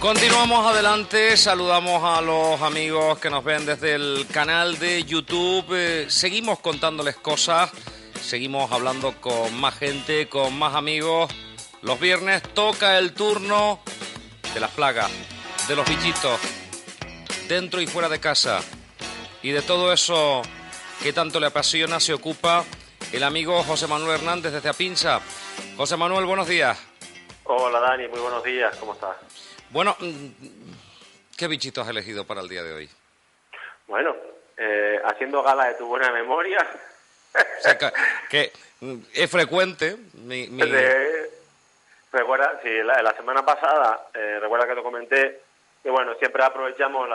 Continuamos adelante, saludamos a los amigos que nos ven desde el canal de YouTube. Seguimos contándoles cosas, seguimos hablando con más gente, con más amigos. Los viernes toca el turno de las plagas, de los bichitos, dentro y fuera de casa. Y de todo eso que tanto le apasiona se ocupa el amigo José Manuel Hernández desde Apinsa. José Manuel, buenos días. Hola Dani, muy buenos días, ¿cómo estás? Bueno, ¿qué bichito has elegido para el día de hoy? Bueno, haciendo gala de tu buena memoria. O sea, que es frecuente. Recuerda, sí, la semana pasada, recuerda que te comenté que bueno, siempre aprovechamos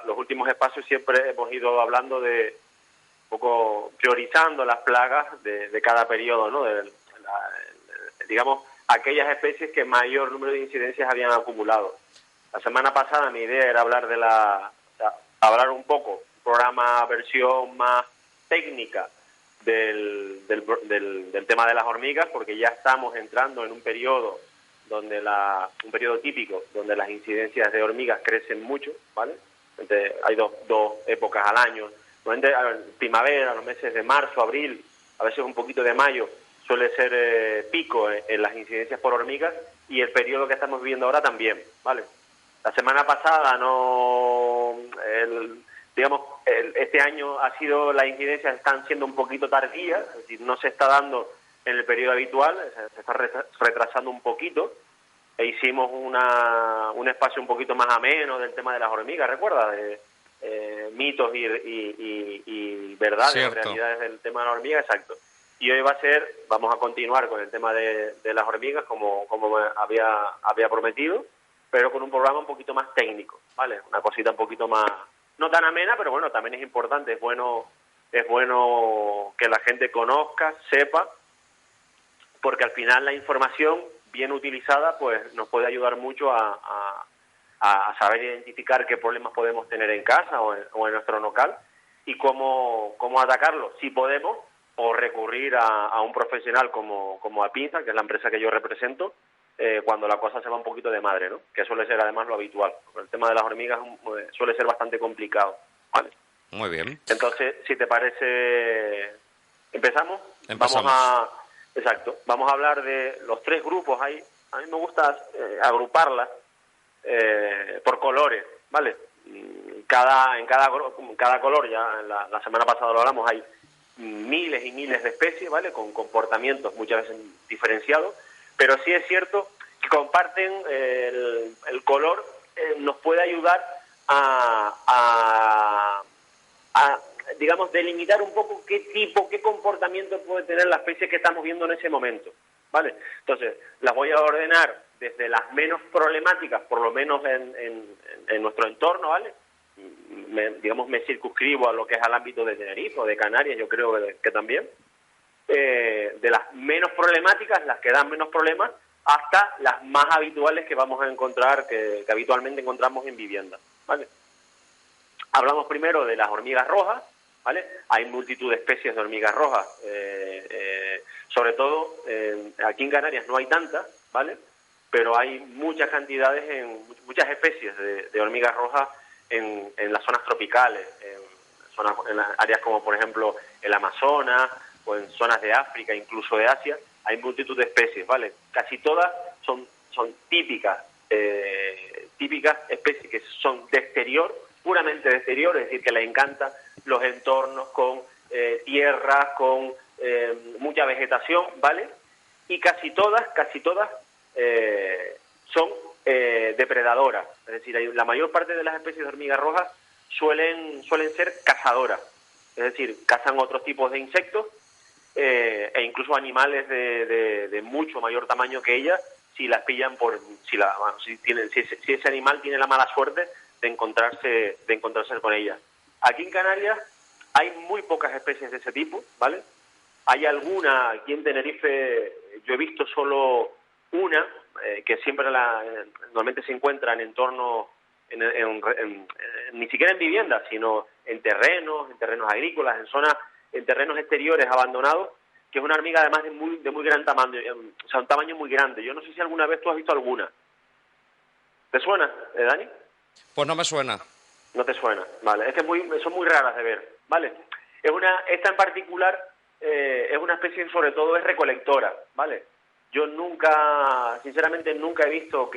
los últimos espacios, siempre hemos ido hablando de un poco priorizando las plagas de cada periodo, ¿no? Digamos, aquellas especies que mayor número de incidencias habían acumulado. La semana pasada mi idea era hablar un poco, un programa versión más técnica del tema de las hormigas, porque ya estamos entrando en un periodo un periodo típico donde las incidencias de hormigas crecen mucho, ¿vale? Entonces, hay dos épocas al año. Normalmente, primavera, los meses de marzo, abril, a veces un poquito de mayo, suele ser pico en las incidencias por hormigas, y el periodo que estamos viviendo ahora también, ¿vale? La semana pasada este año las incidencias están siendo un poquito tardías, es decir, no se está dando en el periodo habitual, se está retrasando un poquito, e hicimos un espacio un poquito más ameno del tema de las hormigas, ¿recuerdas? De mitos y verdades, Cierto. Realidades del tema de las hormigas, exacto. Y hoy vamos a continuar con el tema de las hormigas como había prometido, pero con un programa un poquito más técnico, ¿vale? Una cosita un poquito más, no tan amena, pero bueno, también es importante, es bueno que la gente conozca, sepa, porque al final la información bien utilizada pues nos puede ayudar mucho a saber identificar qué problemas podemos tener en casa o en nuestro local y cómo atacarlos, si podemos, o recurrir a un profesional como Apinsa, que es la empresa que yo represento, cuando la cosa se va un poquito de madre, ¿no? Que suele ser además lo habitual. El tema de las hormigas suele ser bastante complicado, ¿vale? Muy bien. Entonces, si te parece, ¿empezamos? Empezamos. Vamos a hablar de los tres grupos. A mí me gusta agruparlas por colores, ¿vale? En cada color, ya la semana pasada lo hablamos, hay miles y miles de especies, ¿vale? Con comportamientos muchas veces diferenciados, pero sí es cierto que comparten el color, nos puede ayudar a digamos, delimitar un poco qué comportamiento puede tener la especie que estamos viendo en ese momento, ¿vale? Entonces, las voy a ordenar desde las menos problemáticas, por lo menos en nuestro entorno, ¿vale? Me circunscribo a lo que es al ámbito de Tenerife o de Canarias, yo creo que también, de las menos problemáticas, las que dan menos problemas, hasta las más habituales que vamos a encontrar, que habitualmente encontramos en viviendas, ¿vale? Hablamos primero de las hormigas rojas, ¿vale? Hay multitud de especies de hormigas rojas, sobre todo aquí en Canarias no hay tantas, ¿vale? Pero hay muchas cantidades, muchas especies de hormigas rojas en las zonas tropicales, en las áreas como por ejemplo el Amazonas o en zonas de África, incluso de Asia, hay multitud de especies, ¿vale? Casi todas son típicas especies que son de exterior, puramente de exterior, es decir, que les encantan los entornos con tierras, con mucha vegetación, ¿vale? Y casi todas son depredadoras, es decir, la mayor parte de las especies de hormigas rojas suelen ser cazadoras, es decir, cazan otros tipos de insectos e incluso animales de mucho mayor tamaño que ellas, si las pillan si ese animal tiene la mala suerte de encontrarse con ellas. Aquí en Canarias hay muy pocas especies de ese tipo, ¿vale? Hay alguna, aquí en Tenerife yo he visto solo una, que siempre normalmente se encuentra en entornos, ni siquiera en viviendas, sino en terrenos agrícolas, en terrenos exteriores abandonados, que es una hormiga además de muy gran tamaño, o sea, un tamaño muy grande. Yo no sé si alguna vez tú has visto alguna de ¿Te suena, Dani? Pues no me suena. No te suena, vale. Es que son muy raras de ver, ¿vale? Esta en particular es una especie que sobre todo es recolectora, ¿vale? Yo sinceramente nunca he visto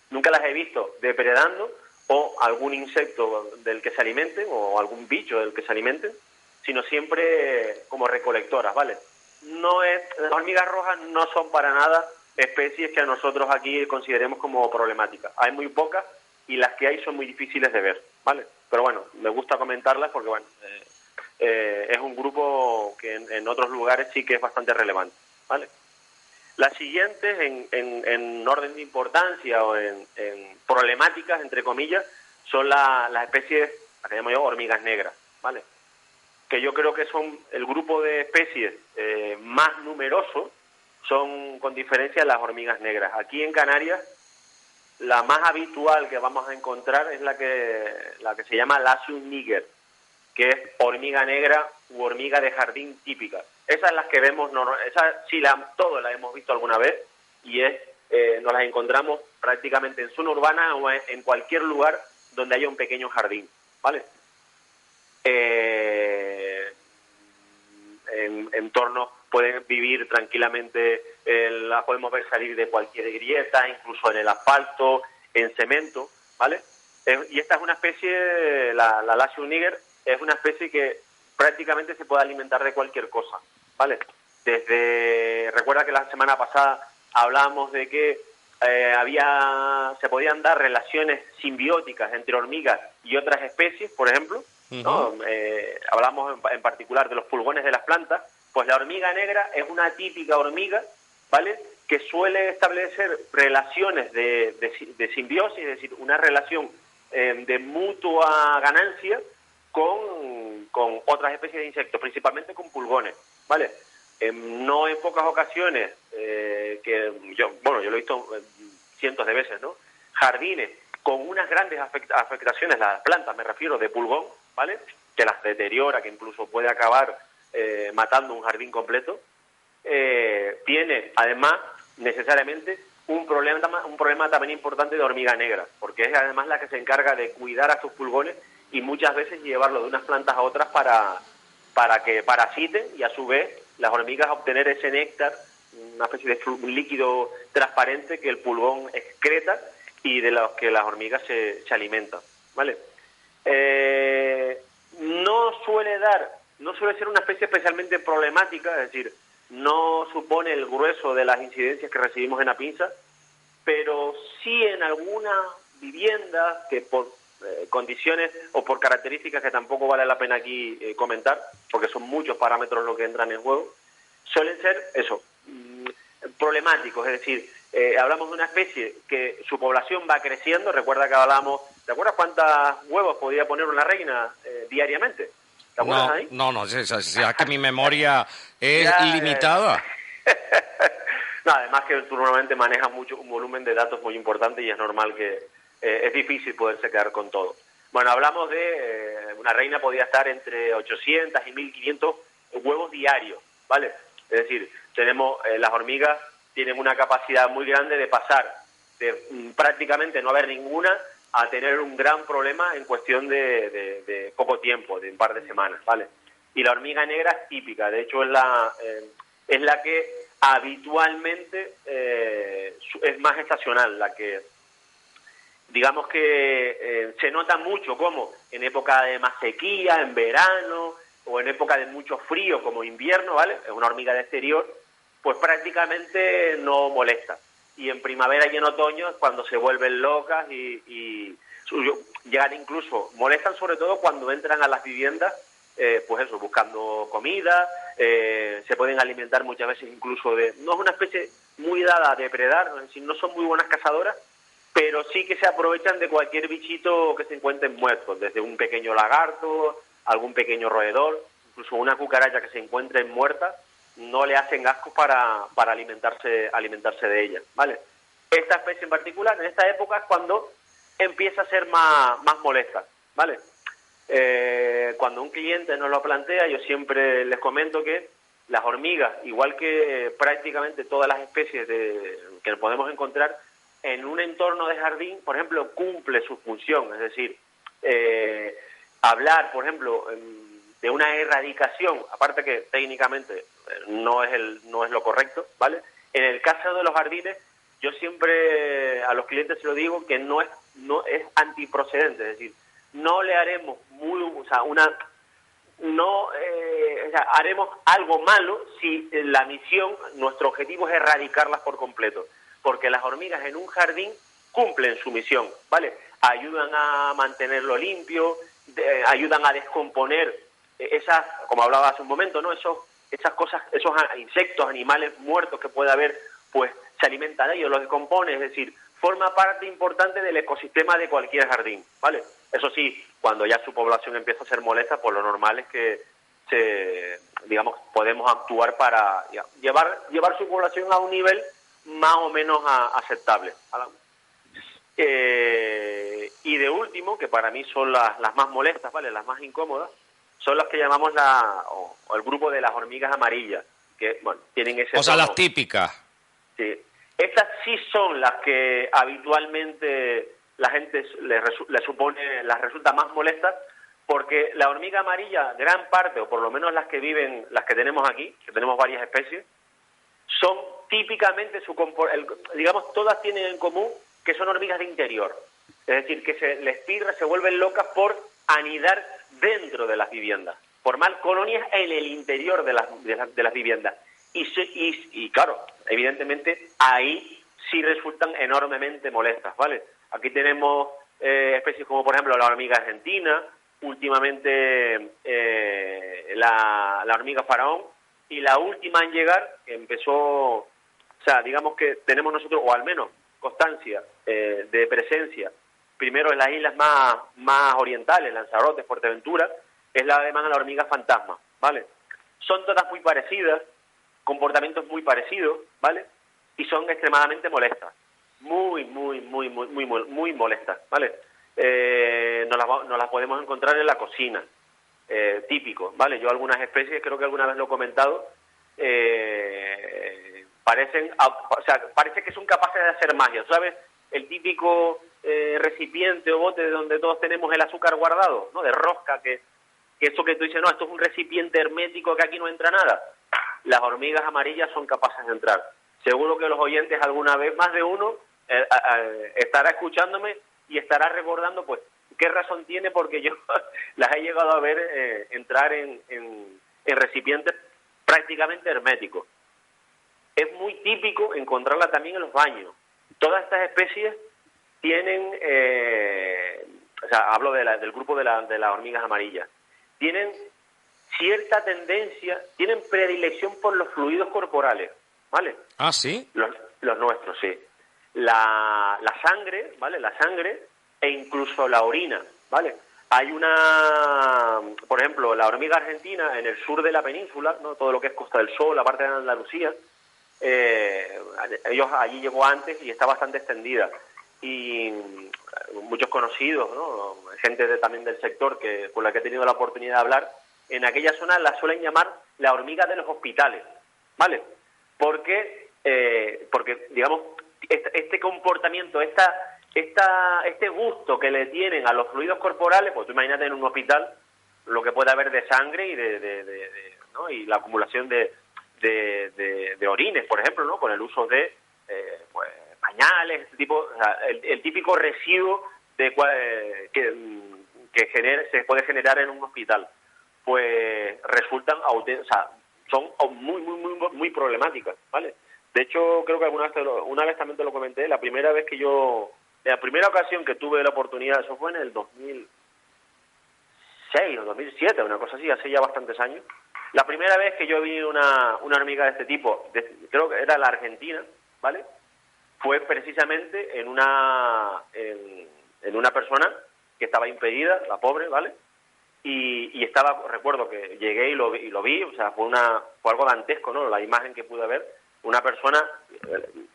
nunca las he visto depredando o algún insecto del que se alimenten o algún bicho del que se alimenten, sino siempre como recolectoras, ¿vale? Las hormigas rojas no son para nada especies que a nosotros aquí consideremos como problemáticas. Hay muy pocas y las que hay son muy difíciles de ver, ¿vale? Pero bueno, me gusta comentarlas porque, bueno, es un grupo que en otros lugares sí que es bastante relevante, ¿vale? Las siguientes, en orden de importancia o en problemáticas, entre comillas, son las especies, las que llamo yo hormigas negras, ¿vale? Que yo creo que son el grupo de especies más numeroso, son con diferencia las hormigas negras. Aquí en Canarias, la más habitual que vamos a encontrar es la que se llama Lasius niger, que es hormiga negra u hormiga de jardín típica. Esas las que vemos, esas sí, todas las hemos visto alguna vez y nos las encontramos prácticamente en zona urbana o en cualquier lugar donde haya un pequeño jardín, ¿vale? En entornos pueden vivir tranquilamente, las podemos ver salir de cualquier grieta, incluso en el asfalto, en cemento, ¿vale? Y esta es una especie, la Lasius niger, es una especie que prácticamente se puede alimentar de cualquier cosa, ¿vale? Recuerda que la semana pasada hablábamos de que se podían dar relaciones simbióticas entre hormigas y otras especies, por ejemplo, ¿no? Hablamos en particular de los pulgones de las plantas. Pues la hormiga negra es una típica hormiga, ¿vale?, que suele establecer relaciones de simbiosis, es decir, una relación de mutua ganancia con otras especies de insectos, principalmente con pulgones, ¿vale? No en pocas ocasiones, yo lo he visto cientos de veces, ¿no? Jardines con unas grandes afectaciones, las plantas, me refiero, de pulgón, ¿vale?, que las deteriora, que incluso puede acabar matando un jardín completo, tiene además necesariamente un problema también importante de hormiga negra, porque es además la que se encarga de cuidar a sus pulgones y muchas veces llevarlo de unas plantas a otras para que parasiten y a su vez las hormigas obtener ese néctar, una especie de líquido transparente que el pulgón excreta y de los que las hormigas se alimentan, ¿vale? No suele ser una especie especialmente problemática, es decir, no supone el grueso de las incidencias que recibimos en la pinza, pero sí en algunas viviendas que por condiciones o por características que tampoco vale la pena aquí comentar, porque son muchos parámetros los que entran en juego, suelen ser problemáticos, es decir, hablamos de una especie que su población va creciendo. Recuerda que hablábamos, ¿te acuerdas cuántos huevos podía poner una reina diariamente? ¿Te acuerdas ahí? No, ya que mi memoria es limitada. No, además que tú normalmente manejas un volumen de datos muy importante y es normal que es difícil poderse quedar con todo. Bueno, hablamos de una reina podía estar entre 800 y 1500 huevos diarios, ¿vale? Es decir, las hormigas tienen una capacidad muy grande de pasar de prácticamente no haber ninguna a tener un gran problema en cuestión de poco tiempo, de un par de semanas, ¿vale? Y la hormiga negra es típica, de hecho es la que habitualmente es más estacional, la que digamos que se nota mucho como en época de más sequía, en verano o en época de mucho frío como invierno, ¿vale? Es una hormiga de exterior, pues prácticamente no molesta. Y en primavera y en otoño es cuando se vuelven locas y llegan incluso, molestan sobre todo cuando entran a las viviendas, pues eso, buscando comida, se pueden alimentar muchas veces incluso no es una especie muy dada a depredar, es decir, no son muy buenas cazadoras, pero sí que se aprovechan de cualquier bichito que se encuentren muertos, desde un pequeño lagarto, algún pequeño roedor, incluso una cucaracha que se encuentre muerta, no le hacen asco para alimentarse de ella, ¿vale? Esta especie en particular, en esta época, es cuando empieza a ser más molesta, ¿vale? Cuando un cliente nos lo plantea, yo siempre les comento que las hormigas, igual que prácticamente todas las especies que podemos encontrar, en un entorno de jardín, por ejemplo, cumple su función. Es decir, hablar, por ejemplo, de una erradicación, aparte que técnicamente no es lo correcto, ¿vale? En el caso de los jardines, yo siempre a los clientes se lo digo que no es antiprocedente, es decir, no le haremos haremos algo malo si la misión, nuestro objetivo es erradicarlas por completo, porque las hormigas en un jardín cumplen su misión, ¿vale? Ayudan a mantenerlo limpio, ayudan a descomponer esas, como hablaba hace un momento, ¿no? Esas cosas, esos insectos, animales muertos que puede haber, pues se alimentan de ellos, los descompone, es decir, forma parte importante del ecosistema de cualquier jardín, ¿vale? Eso sí, cuando ya su población empieza a ser molesta, pues lo normal es que podemos actuar para llevar su población a un nivel más o menos aceptable, ¿vale? Y de último, que para mí son las más molestas, ¿vale? Las más incómodas, son las que llamamos el grupo de las hormigas amarillas, que, bueno, tienen ese... O sea, las típicas. Sí. Estas sí son las que habitualmente la gente les resulta más molestas, porque la hormiga amarilla, gran parte, o por lo menos las que tenemos aquí, que tenemos varias especies, son típicamente todas tienen en común que son hormigas de interior. Es decir, que se vuelven locas por anidar dentro de las viviendas, formar colonias en el interior de las viviendas. Y claro, evidentemente ahí sí resultan enormemente molestas, ¿vale? Aquí tenemos especies como, por ejemplo, la hormiga argentina, últimamente la hormiga faraón, y la última en llegar, que empezó, o sea, digamos que tenemos nosotros, o al menos constancia de presencia, primero en las islas más orientales, Lanzarote, Fuerteventura, es la alemana, la hormiga fantasma, ¿vale? Son todas muy parecidas, comportamientos muy parecidos, ¿vale? Y son extremadamente molestas, muy molestas, ¿vale? Nos las podemos encontrar en la cocina, típico, ¿vale? Yo algunas especies, creo que alguna vez lo he comentado, parece que son capaces de hacer magia, ¿sabes? El típico recipiente o bote donde todos tenemos el azúcar guardado, ¿no? De rosca, que eso que tú dices, no, esto es un recipiente hermético que aquí no entra nada. Las hormigas amarillas son capaces de entrar. Seguro que los oyentes alguna vez, más de uno, estará escuchándome y estará recordando, pues, qué razón tiene, porque yo las he llegado a ver entrar en recipientes prácticamente herméticos. Es muy típico encontrarla también en los baños. Todas estas especies tienen, hablo del grupo de las hormigas amarillas, tienen cierta tendencia, tienen predilección por los fluidos corporales, ¿vale? Ah, ¿sí? Los nuestros, sí. La sangre, ¿vale? La sangre e incluso la orina, ¿vale? Hay por ejemplo, la hormiga argentina en el sur de la península, ¿no? Todo lo que es Costa del Sol, la parte de Andalucía, ellos allí llegó antes y está bastante extendida. Y muchos conocidos, ¿no? Gente también del sector con la que he tenido la oportunidad de hablar, en aquella zona la suelen llamar la hormiga de los hospitales, ¿vale? Porque digamos, este comportamiento, este gusto que le tienen a los fluidos corporales, pues tú imagínate en un hospital lo que puede haber de sangre y ¿no? Y la acumulación de orines, por ejemplo, ¿no? Con el uso de pues, pañales, este tipo, o sea, el típico residuo que se puede generar en un hospital, pues resultan, son muy problemáticas, ¿vale? De hecho, creo que una vez también te lo comenté, la primera ocasión que tuve la oportunidad, eso fue en el 2006 o 2007, una cosa así, hace ya bastantes años. La primera vez que yo vi una hormiga de este tipo, creo que era la argentina, ¿vale? Fue precisamente en una persona que estaba impedida, la pobre, ¿vale? Y recuerdo que llegué y lo vi, o sea, fue algo dantesco, ¿no? La imagen que pude ver, una persona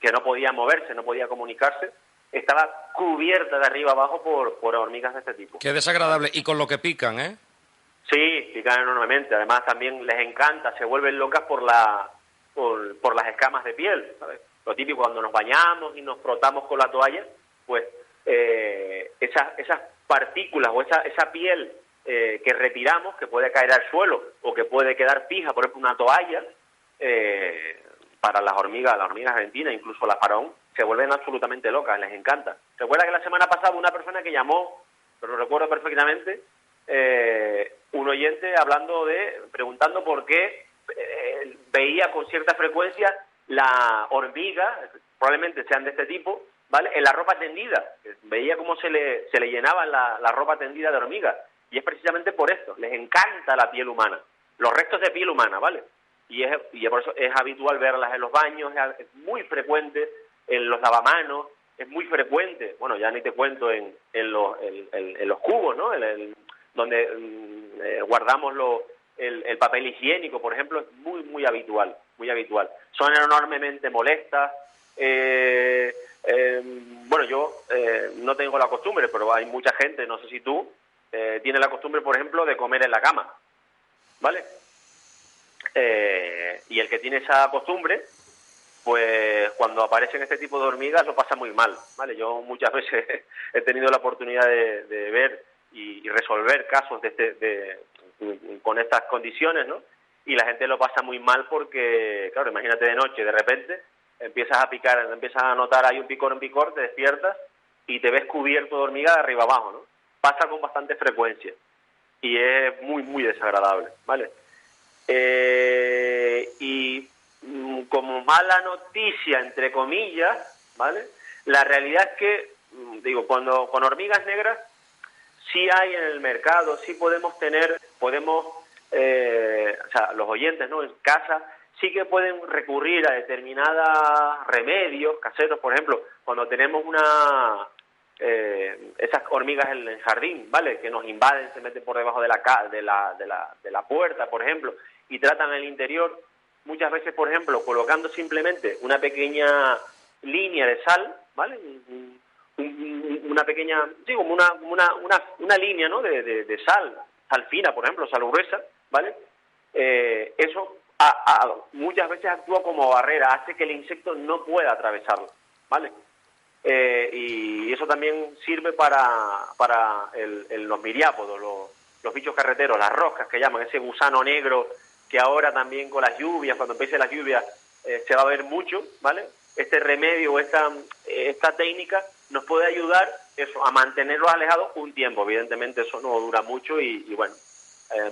que no podía moverse, no podía comunicarse, estaba cubierta de arriba abajo por hormigas de este tipo. Qué desagradable, y con lo que pican, ¿eh? Sí, pican enormemente, además también les encanta, se vuelven locas por las escamas de piel, ¿sabes? lo típico cuando nos bañamos y nos frotamos con la toalla, pues esas partículas o esa piel que retiramos, que puede caer al suelo o que puede quedar fija, por ejemplo, una toalla, para las hormigas argentinas, incluso las faraón, se vuelven absolutamente locas, les encanta. Recuerda que la semana pasada una persona que llamó, pero lo recuerdo perfectamente, un oyente preguntando por qué veía con cierta frecuencia la hormiga, probablemente sean de este tipo, ¿vale?, en la ropa tendida. Veía cómo se le llenaba la ropa tendida de hormigas. Y es precisamente por esto, les encanta la piel humana, los restos de piel humana, ¿vale? Y por eso es habitual verlas en los baños, es muy frecuente en los lavamanos, es muy frecuente, bueno, ya ni te cuento en los cubos, ¿no? Donde guardamos el papel higiénico, por ejemplo, es muy, muy habitual, muy habitual. Son enormemente molestas. Bueno, yo no tengo la costumbre, pero hay mucha gente, no sé si tú, tiene la costumbre, por ejemplo, de comer en la cama, ¿vale? Y el que tiene esa costumbre, pues cuando aparecen este tipo de hormigas lo pasa muy mal, ¿vale? Yo muchas veces he tenido la oportunidad de ver y resolver casos con estas condiciones, ¿no? Y la gente lo pasa muy mal porque, claro, imagínate de noche, de repente empiezas a picar, empiezas a notar hay un picor, te despiertas y te ves cubierto de hormigas de arriba abajo, ¿no? Pasa con bastante frecuencia y es muy, muy desagradable, ¿vale? Y como mala noticia, entre comillas, ¿vale?, la realidad es que, cuando con hormigas negras sí hay en el mercado, sí podemos, o sea, los oyentes, ¿no?, en casa sí que pueden recurrir a determinados remedios caseros, por ejemplo, cuando tenemos esas hormigas en el jardín, ¿vale?, que nos invaden, se meten por debajo de la puerta, por ejemplo, y tratan el interior, muchas veces, por ejemplo, colocando simplemente una pequeña línea de sal, ¿vale?, una pequeña, sí, como una línea, ¿no?, de sal fina, por ejemplo, sal gruesa, ¿vale? Eso muchas veces actúa como barrera, hace que el insecto no pueda atravesarlo, ¿vale? Y eso también sirve para los miriápodos, los bichos carreteros, las roscas que llaman, ese gusano negro que ahora también con las lluvias, cuando empiecen las lluvias, se va a ver mucho, ¿vale? Este remedio o esta técnica nos puede ayudar a mantenerlos alejados un tiempo. Evidentemente eso no dura mucho y bueno,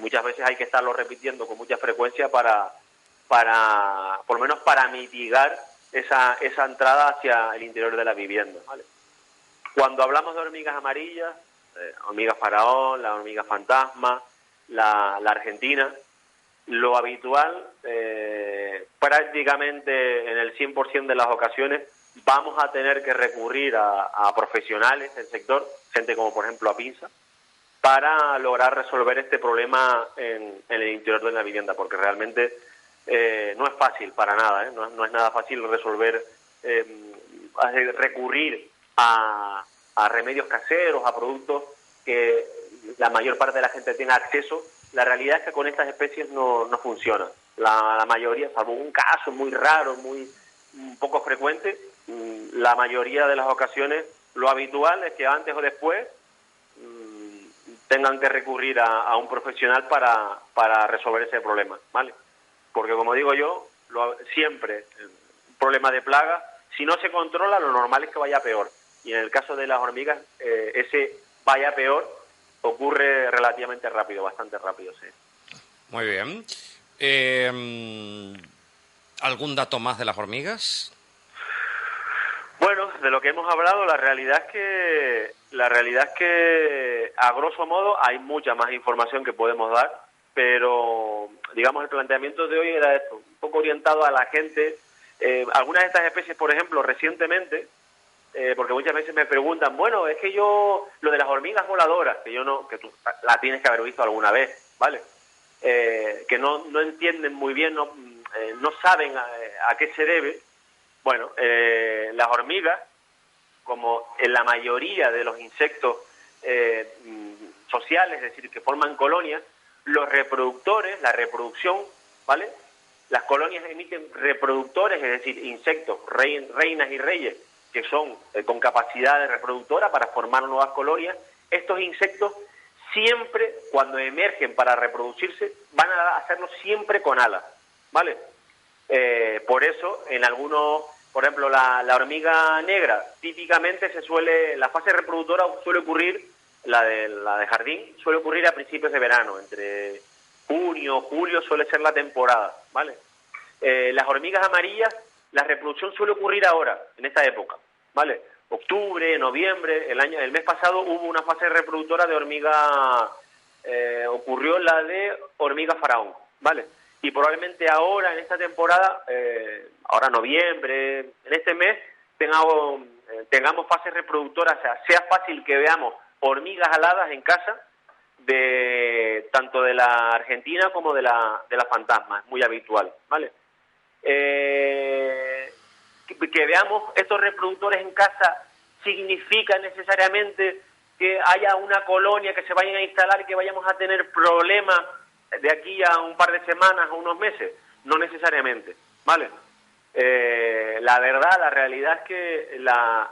muchas veces hay que estarlo repitiendo con mucha frecuencia para por lo menos para mitigar esa entrada hacia el interior de la vivienda, ¿vale? Cuando hablamos de hormigas amarillas, hormigas faraón, la hormiga fantasma, la argentina, lo habitual, prácticamente en el 100% de las ocasiones, vamos a tener que recurrir a profesionales del sector, gente como por ejemplo a Pinza, para lograr resolver este problema en el interior de la vivienda, porque realmente no es fácil para nada, no es nada fácil resolver, recurrir a remedios caseros, a productos que la mayor parte de la gente tenga acceso. La realidad es que con estas especies no funciona. La mayoría, salvo un caso muy raro, muy poco frecuente, la mayoría de las ocasiones lo habitual es que antes o después tengan que recurrir a un profesional para resolver ese problema, ¿vale? Porque como digo yo, siempre un problema de plaga, si no se controla, lo normal es que vaya peor. Y en el caso de las hormigas, ese vaya peor ocurre relativamente rápido, bastante rápido, sí. Muy bien. ¿Algún dato más de las hormigas? Bueno, de lo que hemos hablado, la realidad es que a grosso modo hay mucha más información que podemos dar, pero digamos el planteamiento de hoy era esto, un poco orientado a la gente. Algunas de estas especies, por ejemplo, recientemente, porque muchas veces me preguntan, bueno, es que yo, lo de las hormigas voladoras, que tú la tienes que haber visto alguna vez, ¿vale? Que no entienden muy bien, no saben a qué se debe. Bueno, las hormigas, como en la mayoría de los insectos sociales, es decir, que forman colonias, los reproductores, la reproducción, ¿vale?, Las colonias emiten reproductores, es decir, insectos, reinas y reyes, que son con capacidad de reproductora para formar nuevas colonias. Estos insectos siempre, cuando emergen para reproducirse, van a hacerlo siempre con alas, ¿vale? Por eso, en algunos, por ejemplo, la hormiga negra, típicamente la fase reproductora suele ocurrir, la de jardín, suele ocurrir a principios de verano, entre junio, julio suele ser la temporada, ¿vale? Las hormigas amarillas, la reproducción suele ocurrir ahora, en esta época, ¿vale? Octubre, noviembre, el mes pasado hubo una fase reproductora de hormiga, ocurrió la de hormiga faraón, ¿vale? Y probablemente ahora, en esta temporada, ahora noviembre, en este mes, tengamos fases reproductoras, o sea fácil que veamos hormigas aladas en casa, tanto de la Argentina como de la fantasma, es muy habitual, ¿vale? Que veamos estos reproductores en casa significa necesariamente que haya una colonia que se vayan a instalar y que vayamos a tener problemas de aquí a un par de semanas o unos meses. No necesariamente, ¿vale? La verdad, la realidad es que la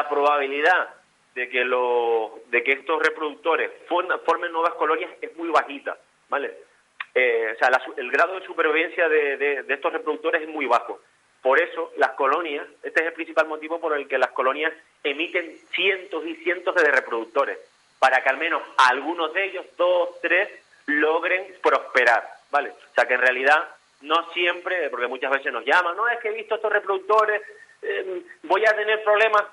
probabilidad de que estos reproductores formen nuevas colonias es muy bajita, ¿vale? O sea, el grado de supervivencia de estos reproductores es muy bajo. Por eso las colonias, este es el principal motivo por el que las colonias emiten cientos y cientos de reproductores, para que al menos algunos de ellos, 2, 3, logren prosperar, ¿vale? O sea, que en realidad no siempre, porque muchas veces nos llaman, no, es que he visto estos reproductores, voy a tener problemas.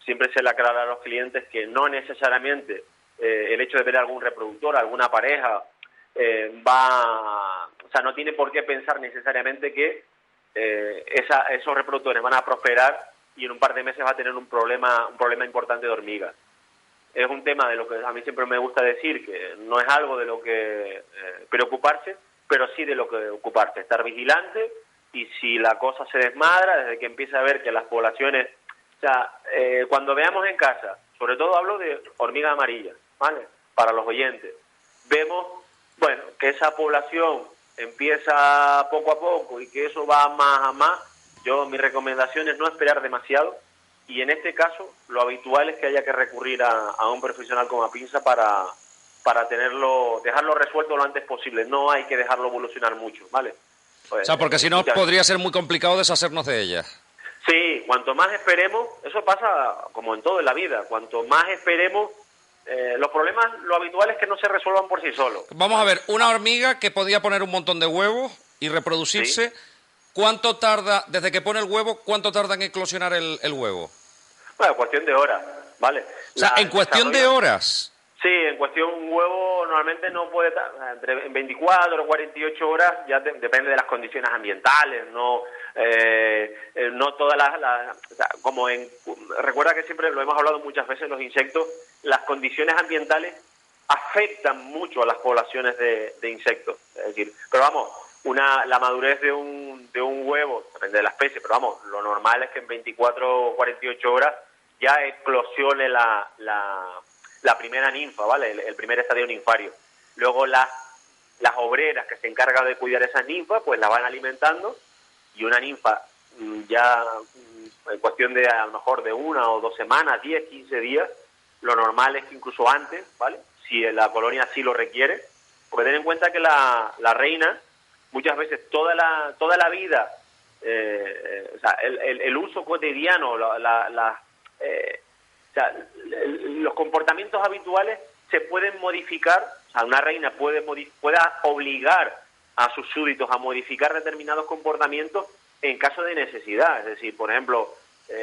Siempre se le aclara a los clientes que no necesariamente el hecho de ver algún reproductor, alguna pareja, o sea, no tiene por qué pensar necesariamente que esos reproductores van a prosperar y en un par de meses va a tener un problema importante de hormigas. Es un tema de lo que a mí siempre me gusta decir, que no es algo de lo que preocuparse, pero sí de lo que ocuparse, estar vigilante, y si la cosa se desmadra, desde que empieza a ver que las poblaciones, o sea, cuando veamos en casa, sobre todo hablo de hormiga amarilla, ¿vale? Para los oyentes, vemos, bueno, que esa población empieza poco a poco y que eso va más a más. Mi recomendación es no esperar demasiado, y en este caso lo habitual es que haya que recurrir a un profesional como Apinsa para dejarlo resuelto lo antes posible. No hay que dejarlo evolucionar mucho, ¿vale? Pues, o sea, porque si no podría ser muy complicado deshacernos de ellas. Sí, cuanto más esperemos, eso pasa como en todo en la vida, cuanto más esperemos, los problemas, lo habitual es que no se resuelvan por sí solos. Vamos a ver, una hormiga que podía poner un montón de huevos y reproducirse, ¿sí? ¿Cuánto tarda, desde que pone el huevo, cuánto tarda en eclosionar el huevo? Bueno, cuestión de horas, ¿vale? O sea, en cuestión de horas. Sí, en cuestión un huevo normalmente no puede estar en 24 o 48 horas, ya depende de las condiciones ambientales, no todas o sea, recuerda que siempre lo hemos hablado muchas veces, los insectos, las condiciones ambientales afectan mucho a las poblaciones de insectos, es decir, pero vamos, la madurez de un huevo, depende de la especie, pero vamos, lo normal es que en 24 o 48 horas ya eclosione la primera ninfa, ¿vale? El primer estadio ninfario. Luego las obreras que se encargan de cuidar esas ninfas, pues las van alimentando, y una ninfa ya en cuestión de a lo mejor de 1 o 2 semanas, 10, 15 días, lo normal es que incluso antes, ¿vale? Si la colonia así lo requiere, porque ten en cuenta que la reina, muchas veces toda la vida, o sea, el uso cotidiano, o sea, los comportamientos habituales se pueden modificar. O sea, una reina pueda obligar a sus súbditos a modificar determinados comportamientos en caso de necesidad. Es decir, por ejemplo,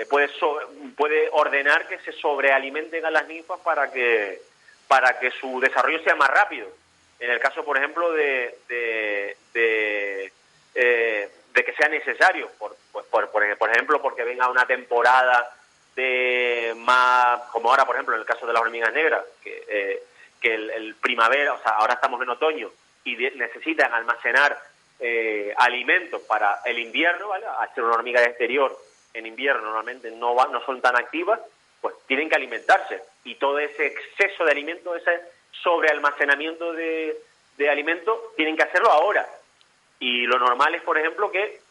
puede ordenar que se sobrealimenten a las ninfas para que su desarrollo sea más rápido. En el caso, por ejemplo, de que sea necesario, por ejemplo, porque venga una temporada como ahora, por ejemplo, en el caso de las hormigas negras, que el primavera, o sea, ahora estamos en otoño y necesitan almacenar alimentos para el invierno, ¿vale? Al ser una hormiga de exterior, en invierno normalmente no son tan activas, pues tienen que alimentarse, y todo ese exceso de alimento, ese sobrealmacenamiento de alimento, tienen que hacerlo ahora. Y lo normal es, por ejemplo, que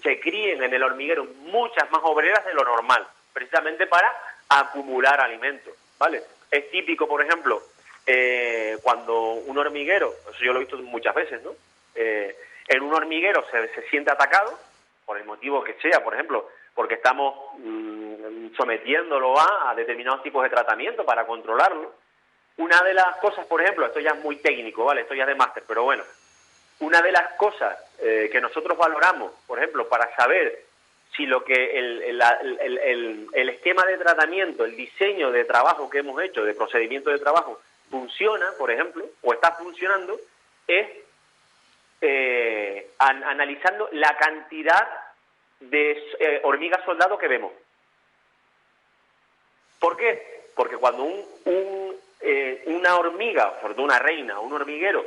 se críen en el hormiguero muchas más obreras de lo normal, precisamente para acumular alimentos, ¿vale? Es típico, por ejemplo, cuando un hormiguero, eso yo lo he visto muchas veces, ¿no? En un hormiguero se siente atacado, por el motivo que sea, por ejemplo, porque estamos sometiéndolo a determinados tipos de tratamiento para controlarlo. Una de las cosas, por ejemplo, esto ya es muy técnico, ¿vale? Esto ya es de máster, pero bueno, una de las cosas que nosotros valoramos, por ejemplo, para saber si lo que el esquema de tratamiento, el diseño de trabajo que hemos hecho, de procedimiento de trabajo, funciona, por ejemplo, o está funcionando, es analizando la cantidad de hormigas soldado que vemos. ¿Por qué? Porque cuando una hormiga, sobre todo una reina, un hormiguero,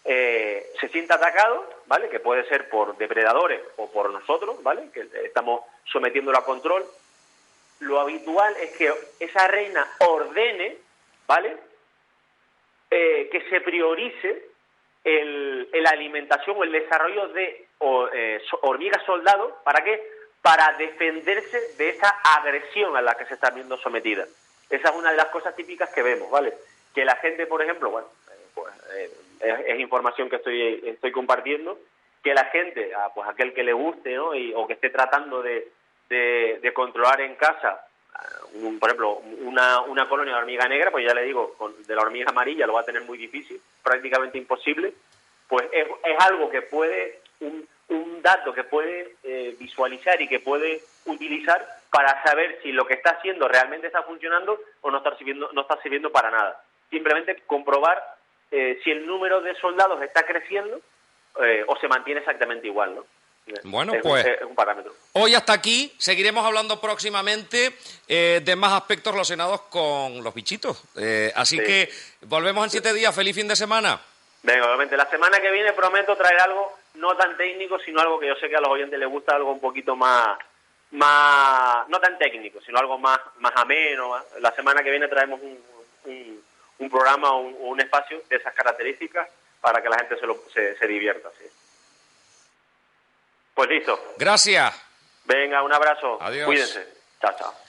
se siente atacado, ¿vale? Que puede ser por depredadores o por nosotros, ¿vale? Que estamos sometiéndolo a control. Lo habitual es que esa reina ordene, ¿vale? Que se priorice la alimentación o el desarrollo de hormigas soldado. ¿Para qué? Para defenderse de esa agresión a la que se está viendo sometida. Esa es una de las cosas típicas que vemos, ¿vale? Que la gente, por ejemplo, bueno, es información que estoy compartiendo, que la gente, pues aquel que le guste, ¿no? O que esté tratando de controlar en casa, por ejemplo, una colonia de hormiga negra, pues ya le digo, de la hormiga amarilla lo va a tener muy difícil, prácticamente imposible, pues es algo que puede, un dato que puede visualizar y que puede utilizar para saber si lo que está haciendo realmente está funcionando o no está sirviendo para nada. Simplemente comprobar si el número de soldados está creciendo o se mantiene exactamente igual, ¿no? Bueno, pues es un parámetro. Hoy hasta aquí. Seguiremos hablando próximamente de más aspectos relacionados con los bichitos. Así Sí. que volvemos en 7 días. ¡Feliz fin de semana! Venga, obviamente. La semana que viene prometo traer algo no tan técnico, sino algo que yo sé que a los oyentes les gusta, algo un poquito más no tan técnico, sino algo más ameno. La semana que viene traemos un programa o un espacio de esas características para que la gente se divierta. ¿Sí? Pues listo. Gracias. Venga, un abrazo. Adiós. Cuídense. Chao, chao.